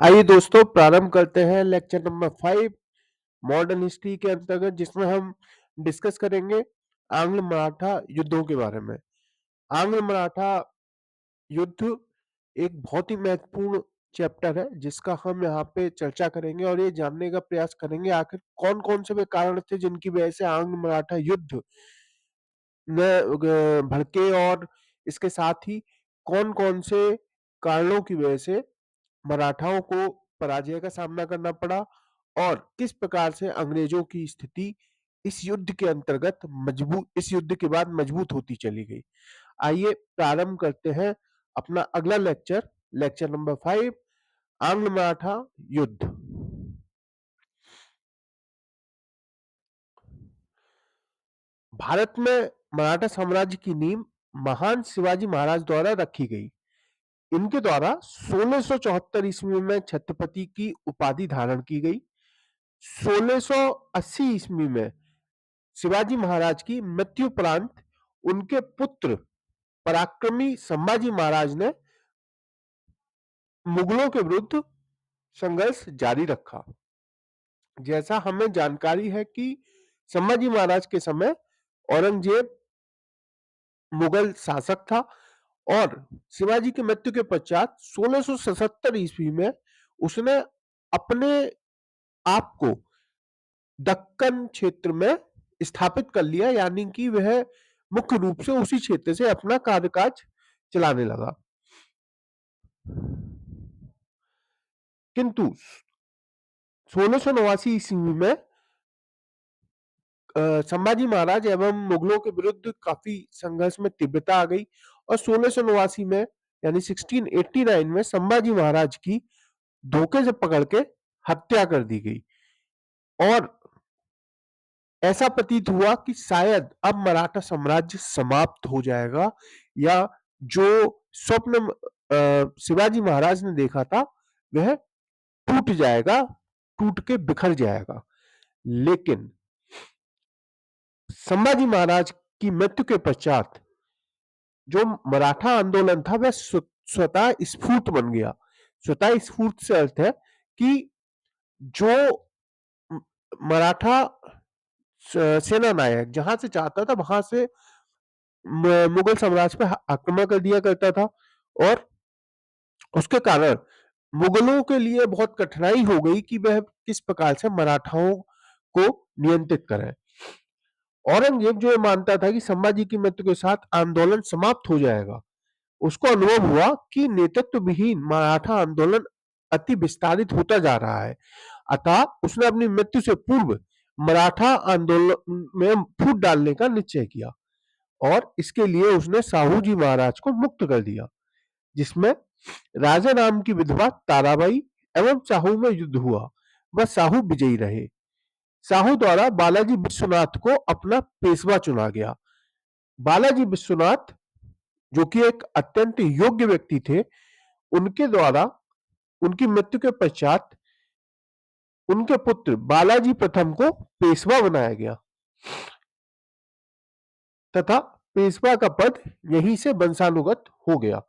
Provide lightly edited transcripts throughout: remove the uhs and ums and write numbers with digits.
आइए दोस्तों प्रारंभ करते हैं लेक्चर नंबर 5 मॉडर्न हिस्ट्री के अंतर्गत, जिसमें हम डिस्कस करेंगे आंग्ल मराठा युद्धों के बारे में। आंग्ल मराठा युद्ध एक बहुत ही महत्वपूर्ण चैप्टर है जिसका हम यहाँ पे चर्चा करेंगे और ये जानने का प्रयास करेंगे आखिर कौन कौन से वे कारण थे जिनकी वजह से आंग्ल मराठा युद्ध भड़के, और इसके साथ ही कौन कौन से कारणों की वजह से मराठाओं को पराजय का सामना करना पड़ा और किस प्रकार से अंग्रेजों की स्थिति इस युद्ध के अंतर्गत इस युद्ध के बाद मजबूत होती चली गई। आइए प्रारंभ करते हैं अपना अगला लेक्चर, लेक्चर नंबर 5 आंग्ल मराठा युद्ध। भारत में मराठा साम्राज्य की नींव महान शिवाजी महाराज द्वारा रखी गई। इनके द्वारा 1674 ईस्वी में छत्रपति की उपाधि धारण की गई। 1680 ईस्वी में शिवाजी महाराज की मृत्युपरांत उनके पुत्र पराक्रमी संभाजी महाराज ने मुगलों के विरुद्ध संघर्ष जारी रखा। जैसा हमें जानकारी है कि संभाजी महाराज के समय औरंगजेब मुगल शासक था और शिवाजी की मृत्यु के पश्चात 1677 ईस्वी में उसने अपने आप को दक्कन क्षेत्र में स्थापित कर लिया, यानी कि वह मुख्य रूप से उसी क्षेत्र से अपना कार्यकाज चलाने लगा। किंतु 1689 ईस्वी में संभाजी महाराज एवं मुगलों के विरुद्ध काफी संघर्ष में तीव्रता आ गई और 1689 में यानी 1689 में संभाजी महाराज की धोखे से पकड़ के हत्या कर दी गई और ऐसा प्रतीत हुआ कि शायद अब मराठा साम्राज्य समाप्त हो जाएगा या जो स्वप्न शिवाजी महाराज ने देखा था वह टूट जाएगा, टूट के बिखर जाएगा। लेकिन संभाजी महाराज की मृत्यु के पश्चात जो मराठा आंदोलन था वह स्वतः स्फूर्त बन गया। स्वतः स्फूर्त से अर्थ है कि जो मराठा सेना नायक जहां से चाहता था वहां से मुगल साम्राज्य पे आक्रमण कर दिया करता था और उसके कारण मुगलों के लिए बहुत कठिनाई हो गई कि वह किस प्रकार से मराठाओं को नियंत्रित करें। औरंगजेब जो ये मानता था कि संभाजी की मृत्यु के साथ आंदोलन समाप्त हो जाएगा, उसको अनुभव हुआ कि नेतृत्व विहीन मराठा आंदोलन अति विस्तारित होता जा रहा है। अतः उसने अपनी मृत्यु से पूर्व मराठा आंदोलन में फूट डालने का निश्चय किया और इसके लिए उसने साहू जी महाराज को मुक्त कर दिया, जिसमें राजा राम की विधवा ताराबाई एवं साहू में युद्ध हुआ। वह साहू विजयी रहे। साहू द्वारा बालाजी विश्वनाथ को अपना पेशवा चुना गया। बालाजी विश्वनाथ जो कि एक अत्यंत योग्य व्यक्ति थे, उनके द्वारा उनकी मृत्यु के पश्चात उनके पुत्र बालाजी प्रथम को पेशवा बनाया गया तथा पेशवा का पद यहीं से वंशानुगत हो गया।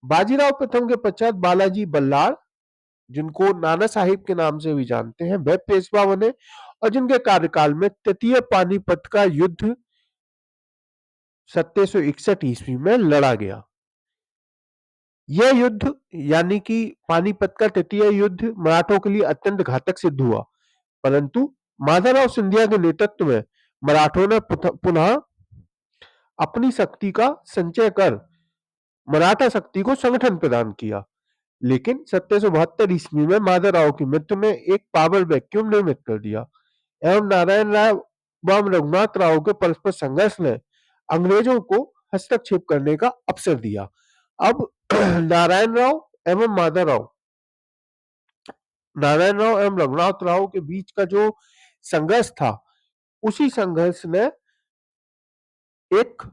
बाजीराव प्रथम के पश्चात बालाजी बल्लाळ, जिनको नाना साहिब के नाम से भी जानते हैं, वह पेशवा बने और जिनके कार्यकाल में तृतीय पानीपत का युद्ध 1761 ईस्वी में लड़ा गया। यह युद्ध यानी कि पानीपत का तृतीय युद्ध मराठों के लिए अत्यंत घातक सिद्ध हुआ, परंतु माधवराव सिंधिया के नेतृत्व में मराठों ने पुनः अपनी शक्ति का संचय कर मराठा शक्ति को संगठन प्रदान किया। लेकिन 1772 ईस्वी में माधवराव की मृत्यु में एक पावर वैक्यूम निर्मित कर दिया एवं नारायण राव व रघुनाथ राव के परस्पर संघर्ष ने अंग्रेजों को हस्तक्षेप करने का अवसर दिया। अब नारायण राव एवं रघुनाथ राव के बीच का जो संघर्ष था, उसी संघर्ष ने एक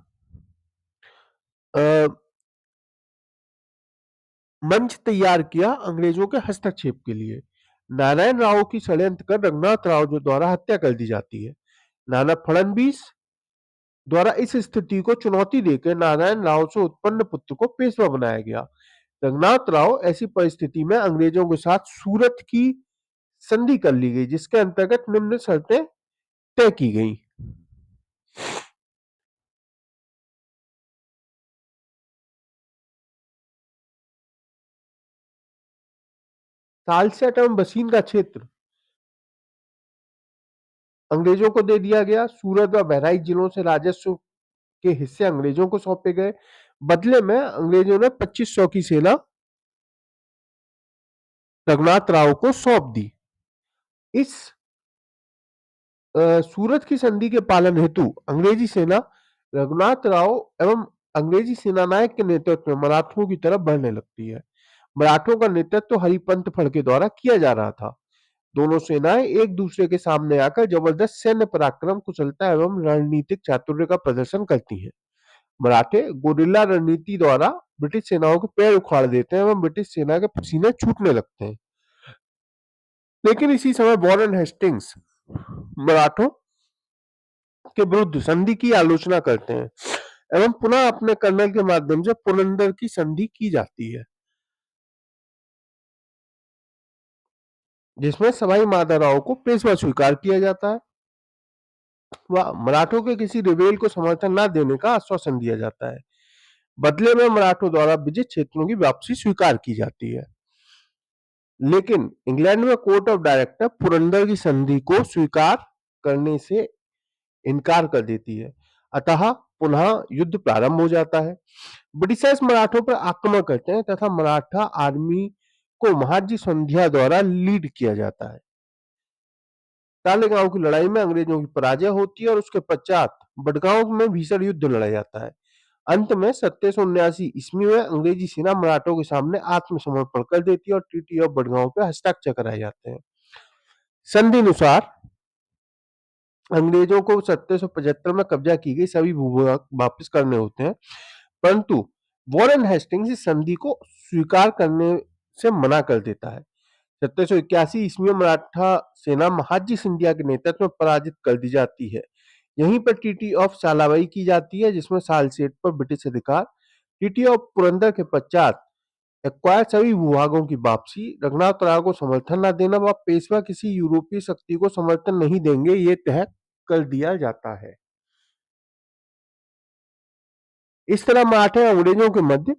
मंच तैयार किया अंग्रेजों के हस्तक्षेप के लिए। नारायण राव की षड्यंत्र कर रघुनाथ राव जो द्वारा हत्या कर दी जाती है। नाना फडणवीस द्वारा इस स्थिति को चुनौती देकर नारायण राव से उत्पन्न पुत्र को पेशवा बनाया गया। रघुनाथ राव ऐसी परिस्थिति में अंग्रेजों के साथ सूरत की संधि कर ली गई, जिसके अंतर्गत निम्न शर्तें तय की गई। सालसेट एवं बसीन का क्षेत्र अंग्रेजों को दे दिया गया। सूरत व बहराइच जिलों से राजस्व के हिस्से अंग्रेजों को सौंपे गए। बदले में अंग्रेजों ने 2500 की सेना रघुनाथ राव को सौंप दी। इस सूरत की संधि के पालन हेतु अंग्रेजी सेना रघुनाथ राव एवं अंग्रेजी सेनानायक के नेतृत्व में मराठों की तरफ बढ़ने लगती है। मराठों का नेतृत्व हरिपंत फड़के द्वारा किया जा रहा था। दोनों सेनाएं एक दूसरे के सामने आकर जबरदस्त सैन्य पराक्रम, कुशलता एवं रणनीतिक चातुर्य का प्रदर्शन करती हैं। मराठे गोरिल्ला रणनीति द्वारा ब्रिटिश सेनाओं के पैर उखाड़ देते हैं एवं ब्रिटिश सेना के पसीने छूटने लगते हैं। लेकिन इसी समय वॉरेन हेस्टिंग्स मराठों के विरुद्ध संधि की आलोचना करते हैं एवं पुनः अपने कर्नल के माध्यम से पुरंदर की संधि की जाती है, जिसमें सवाई माधवराव को पेशवा स्वीकार किया जाता है व मराठों के किसी रिबेल को समर्थन न देने का आश्वासन दिया जाता है। बदले में मराठों द्वारा विजित क्षेत्रों की वापसी स्वीकार की जाती है। लेकिन इंग्लैंड में कोर्ट ऑफ डायरेक्टर पुरंदर की संधि को स्वीकार करने से इनकार कर देती है। अतः पुनः युद्ध प्रारंभ हो जाता है। ब्रिटिशर्स मराठों पर आक्रमण करते हैं तथा मराठा आर्मी को महाजी संध्या द्वारा लीड किया जाता है। तालेगांव की लड़ाई में अंग्रेजों की पराजय होती है और उसके पश्चात बड़गांव में भीषण युद्ध लड़ा जाता है। अंत में 1779 ईस्वी में अंग्रेजी सेना मराठों के सामने आत्मसमर्पण कर देती है और ट्रीटी ऑफ बड़गांव पर हस्ताक्षर कराए जाते हैं। संधि अनुसार अंग्रेजों को 1775 में कब्जा की गई सभी भूभाग वापस करने होते हैं, परंतु वॉरेन हेस्टिंग्स इस संधि को स्वीकार करने से मना कर देता है। 1781 ईस्वी में मराठा सेना महाजी सिंधिया के नेतृत्व में पराजित कर दी जाती है। यहीं पर ट्रीटी ऑफ सालाबाई की जाती है, जिसमें सालसेट पर ब्रिटिश अधिकार, ट्रीटी ऑफ पुरंदर के पश्चात एक्वायर सभी भूभागों की वापसी, रघुनाथ राव को समर्थन न देना व पेशवा किसी यूरोपीय शक्ति को समर्थन नहीं देंगे, ये तय कर दिया जाता है। इस तरह मराठा और अंग्रेजों के मध्य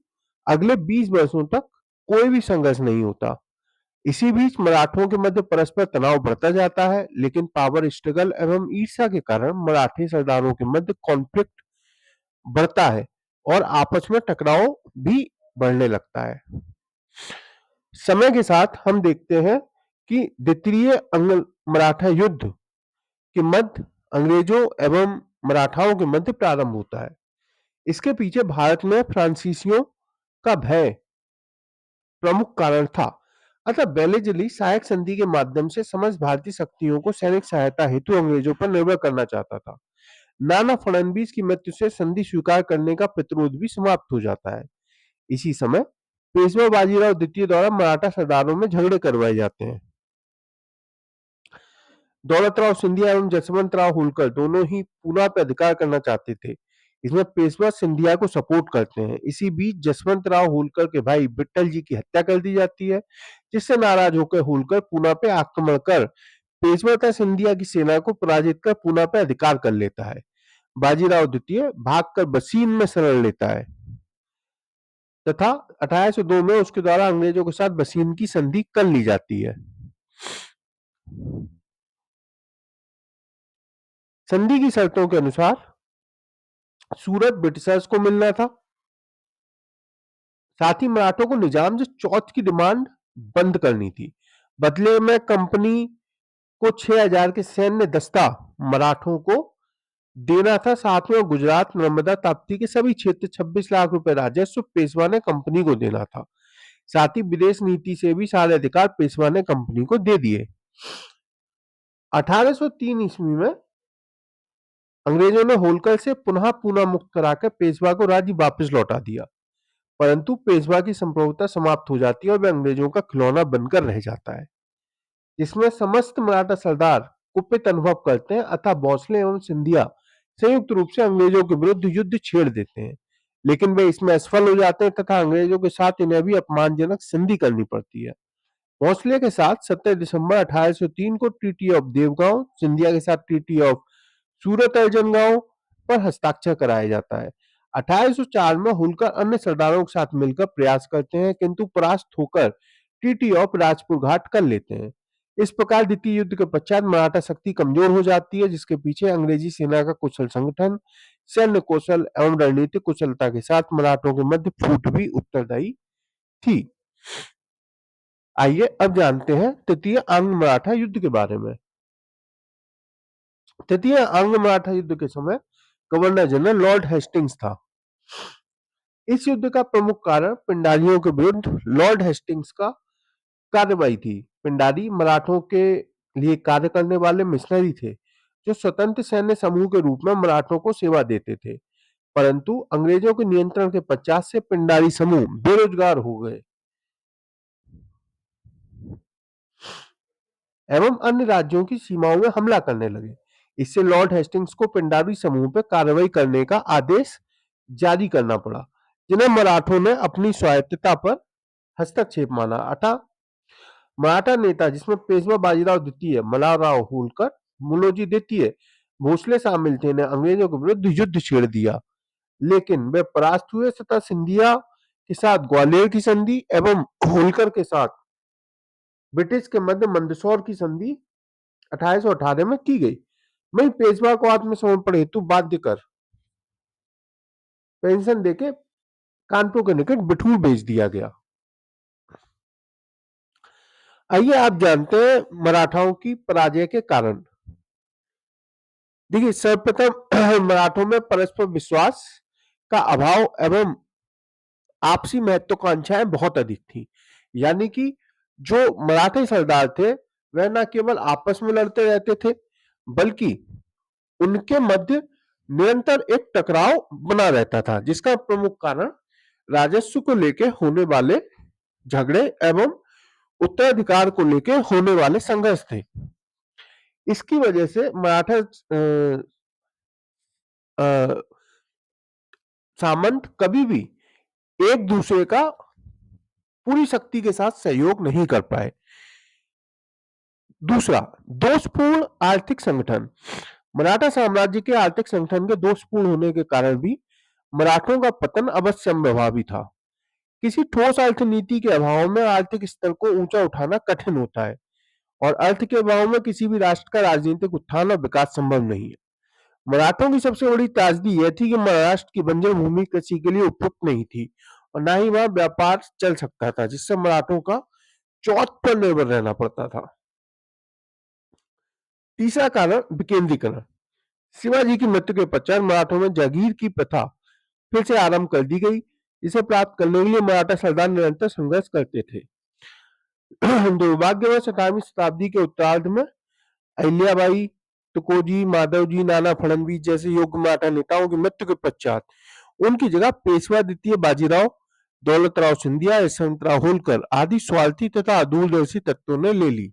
अगले 20 वर्षों तक कोई भी संघर्ष नहीं होता। इसी बीच मराठों के मध्य परस्पर तनाव बढ़ता जाता है, लेकिन पावर स्ट्रगल एवं ईर्ष्या के कारण मराठी सरदारों के मध्य कॉन्फ्लिक्ट बढ़ता है और आपस में टकराव भी बढ़ने लगता है। समय के साथ हम देखते हैं कि द्वितीय मराठा युद्ध के मध्य अंग्रेजों एवं मराठाओं के मध्य प्रारंभ होता है। इसके पीछे भारत में फ्रांसीसियों का भय प्रमुख कारण था। अतः बेलेजली सहायक संधि के माध्यम से समस्त भारतीय शक्तियों को सैनिक सहायता हेतु अंग्रेजों पर निर्भर करना चाहता था। नाना फडणवीस की मृत्यु से संधि स्वीकार करने का प्रतिरोध भी समाप्त हो जाता है। इसी समय पेशवा बाजीराव द्वितीय द्वारा मराठा सरदारों में झगड़े करवाए जाते हैं। दौलतराव सिंधिया एवं जसवंत राव होलकर दोनों ही पूना पर अधिकार करना चाहते थे। इसमें पेशवा सिंधिया को सपोर्ट करते हैं। इसी बीच जसवंत राव होलकर के भाई विट्ठल जी की हत्या कर दी जाती है, जिससे नाराज होकर होलकर पूना पे आक्रमण कर पेशवा तथा सिंधिया की सेना को पराजित कर पूना पे अधिकार कर लेता है। बाजीराव द्वितीय भागकर बसीन में शरण लेता है तथा 1802 में उसके द्वारा अंग्रेजों के साथ बसीन की संधि कर ली जाती है। संधि की शर्तों के अनुसार सूरत ब्रिटिशर्स को मिलना था, साथ ही मराठों को निजाम से चौथ की डिमांड बंद करनी थी। बदले में कंपनी को 6000 के सैन्य दस्ता मराठों को देना था। साथ में गुजरात, नर्मदा, ताप्ती के सभी क्षेत्र 26 लाख रुपए राजस्व पेशवा ने कंपनी को देना था। साथ ही विदेश नीति से भी सारे अधिकार पेशवा ने कंपनी को दे दिए। 1803 ईस्वी में अंग्रेजों ने होलकर से पुनः पूना मुक्त कराकर पेशवा को राज्य वापस लौटा दिया, परंतु पेशवा की संप्रभुता समाप्त हो जाती है और वह अंग्रेजों का खिलौना बनकर रह जाता है, जिसमें समस्त मराठा सरदार कुपित अनुभव करते हैं। अतः भोसले एवं सिंधिया संयुक्त रूप से अंग्रेजों के विरुद्ध युद्ध छेड़ देते हैं। लेकिन वे इसमें असफल हो जाते हैं तथा अंग्रेजों के साथ इन्हें भी अपमानजनक संधि करनी पड़ती है। भोंसले के साथ 17 दिसंबर 1803 को ट्रीटी ऑफ देवगांव, सिंधिया के साथ ट्रीटी ऑफ सूरत अर्जनगांव पर हस्ताक्षर कराया जाता है। 1804 में होलकर अन्य सरदारों के साथ मिलकर प्रयास करते हैं किंतु परास्त होकर ट्रीटी ऑफ राजपुर घाट कर लेते हैं। इस प्रकार द्वितीय युद्ध के पश्चात मराठा शक्ति कमजोर हो जाती है, जिसके पीछे अंग्रेजी सेना का कुशल संगठन, सैन्य कौशल एवं रणनीतिक कुशलता के साथ मराठों के मध्य फूट भी उत्तरदायी थी। आइए अब जानते हैं तृतीय आंग्ल मराठा युद्ध के बारे में। तृतीय आंग्ल मराठा युद्ध के समय गवर्नर जनरल लॉर्ड हेस्टिंग्स था। इस युद्ध का प्रमुख कारण पिंडारियों के विरुद्ध लॉर्ड हेस्टिंग्स का कार्रवाई थी। पिंडारी मराठों के लिए कार्य करने वाले मिशनरी थे, जो स्वतंत्र सैन्य समूह के रूप में मराठों को सेवा देते थे, परंतु अंग्रेजों के नियंत्रण के पश्चात से पिंडारी समूह बेरोजगार हो गए एवं अन्य राज्यों की सीमाओं में हमला करने लगे। इससे लॉर्ड हेस्टिंग्स को पिंडारी समूह पर कार्रवाई करने का आदेश जारी करना पड़ा, जिन्हें मराठों ने अपनी स्वायत्तता पर हस्तक्षेप माना। अतः मराठा नेता, जिसमें पेशवा बाजीराव द्वितीय, मल्हारराव होलकर, मुलोजी द्वितीय, भोसले शामिल थे, ने अंग्रेजों के विरुद्ध युद्ध छेड़ दिया, लेकिन वे परास्त हुए तथा सिंधिया के साथ ग्वालियर की संधि एवं होलकर के साथ ब्रिटिश के मध्य मंदसौर की संधि 1818 में की गई। वहीं पेशवा को आत्मसमर्पण हेतु बाध्य कर पेंशन देके कानपुर के निकट बिठूर भेज दिया गया। आइए आप जानते हैं मराठाओं की पराजय के कारण। देखिए, सर्वप्रथम मराठों में परस्पर विश्वास का अभाव एवं आपसी महत्वाकांक्षाएं बहुत अधिक थी। यानी कि जो मराठे सरदार थे वह न केवल आपस में लड़ते रहते थे, बल्कि उनके मध्य निरंतर एक टकराव बना रहता था, जिसका प्रमुख कारण राजस्व को लेकर होने वाले झगड़े एवं उत्तराधिकार को लेकर होने वाले संघर्ष थे। इसकी वजह से मराठा सामंत कभी भी एक दूसरे का पूरी शक्ति के साथ सहयोग नहीं कर पाए। दूसरा, दोषपूर्ण आर्थिक संगठन। मराठा साम्राज्य के आर्थिक संगठन के दोषपूर्ण होने के कारण भी मराठों का पतन अवश्य संभवी था। किसी ठोस अर्थनीति के अभाव में आर्थिक स्तर को ऊंचा उठाना कठिन होता है और अर्थ के अभाव में किसी भी राष्ट्र का राजनीतिक उत्थान और विकास संभव नहीं है। मराठों की सबसे बड़ी त्रासदी यह थी कि महाराष्ट्र की बंजर भूमि कृषि के लिए उपयुक्त नहीं थी और ना ही वहां व्यापार चल सकता था, जिससे मराठों का चौथ पर निर्भर रहना पड़ता था। तीसरा कारण विकेंद्रीकरण। शिवाजी की मृत्यु के पश्चात मराठों में जागीर की प्रथा फिर से आरंभ कर दी गई, जिसे प्राप्त करने के लिए मराठा सरदार निरंतर संघर्ष करते थे। दुर्भाग्यवश 18वीं शताब्दी के उत्तरार्ध में अहिल्याबाई, तुकोजी, माधवजी, नाना फडणवीस जैसे योग्य मराठा नेताओं की मृत्यु के पश्चात उनकी जगह पेशवा द्वितीय बाजीराव, दौलतराव सिंधिया, यशवंतराव होलकर आदि स्वार्थी तथा अदूरदर्शी तत्वों ने ले ली।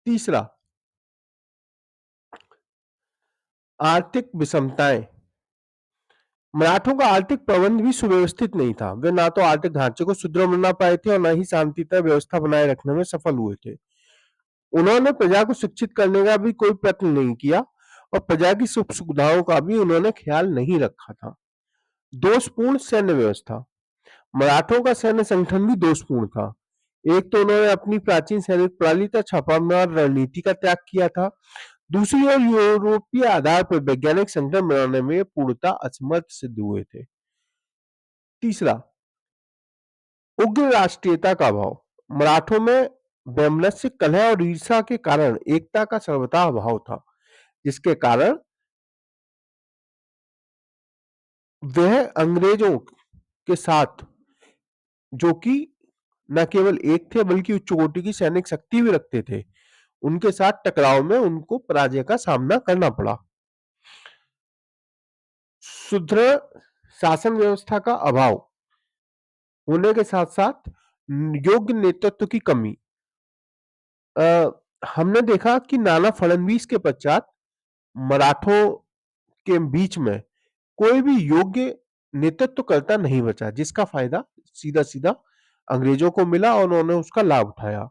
तीसरा, आर्थिक विषमताएं। मराठों का आर्थिक प्रबंध भी सुव्यवस्थित नहीं था। वे ना तो आर्थिक ढांचे को सुदृढ़ बना पाए थे और न ही शांतियुत व्यवस्था बनाए रखने में सफल हुए थे। उन्होंने प्रजा को शिक्षित करने का भी कोई प्रयत्न नहीं किया और प्रजा की सुख सुविधाओं का भी उन्होंने ख्याल नहीं रखा था। दोषपूर्ण सैन्य व्यवस्था। मराठों का सैन्य संगठन भी दोषपूर्ण था। एक तो उन्होंने अपनी प्राचीन सैनिक प्रणाली तथा छापामार रणनीति का त्याग किया था, दूसरी ओर यूरोपीय आधार पर वैज्ञानिक संगठन बनाने में पूर्णतः असमर्थ सिद्ध हुए थे। तीसरा, उग्र राष्ट्रीयता का अभाव। मराठों में वैमनस्य, कलह और ईर्ष्या के कारण एकता का सर्वथा अभाव था, जिसके कारण वह अंग्रेजों के साथ, जो कि न केवल एक थे बल्कि उच्च कोटि की सैनिक शक्ति भी रखते थे, उनके साथ टकराव में उनको पराजय का सामना करना पड़ा। सुदृढ़ शासन व्यवस्था का अभाव होने के साथ साथ योग्य नेतृत्व की कमी। हमने देखा कि नाना फडणवीस के पश्चात मराठों के बीच में कोई भी योग्य नेतृत्व करता नहीं बचा, जिसका फायदा सीधा सीधा अंग्रेजों को मिला और उन्होंने उसका लाभ उठाया।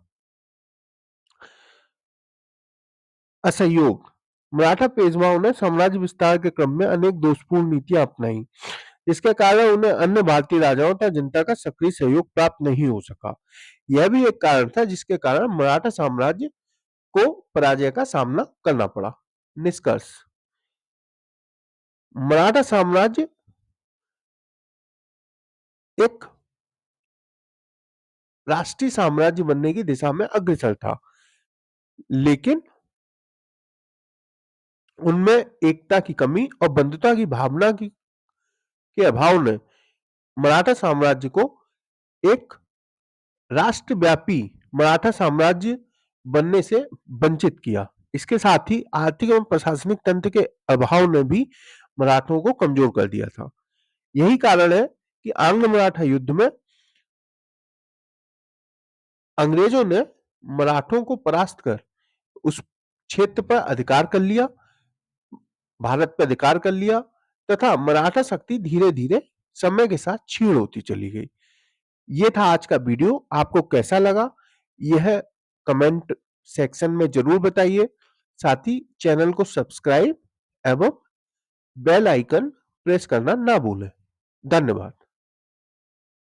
असहयोग। मराठा पेशवाओं ने साम्राज्य विस्तार के क्रम में अनेक दोषपूर्ण नीतियां अपनाई, जिसके कारण उन्हें अन्य भारतीय राजाओं तथा जनता का सक्रिय सहयोग प्राप्त नहीं हो सका। यह भी एक कारण था जिसके कारण मराठा साम्राज्य को पराजय का सामना करना पड़ा। निष्कर्ष। मराठा साम्राज्य एक राष्ट्रीय साम्राज्य बनने की दिशा में अग्रसर था, लेकिन उनमें एकता की कमी और बंधुता की भावना के अभाव ने मराठा साम्राज्य को एक राष्ट्रव्यापी मराठा साम्राज्य बनने से वंचित किया। इसके साथ ही आर्थिक एवं प्रशासनिक तंत्र के अभाव ने भी मराठों को कमजोर कर दिया था। यही कारण है कि आंग्ल मराठा युद्ध में अंग्रेजों ने मराठों को परास्त कर उस क्षेत्र पर अधिकार कर लिया, भारत पर अधिकार कर लिया तथा मराठा शक्ति धीरे धीरे समय के साथ क्षीण होती चली गई। ये था आज का वीडियो। आपको कैसा लगा यह कमेंट सेक्शन में जरूर बताइए। साथ ही चैनल को सब्सक्राइब एवं बेल आइकन प्रेस करना ना भूलें। धन्यवाद।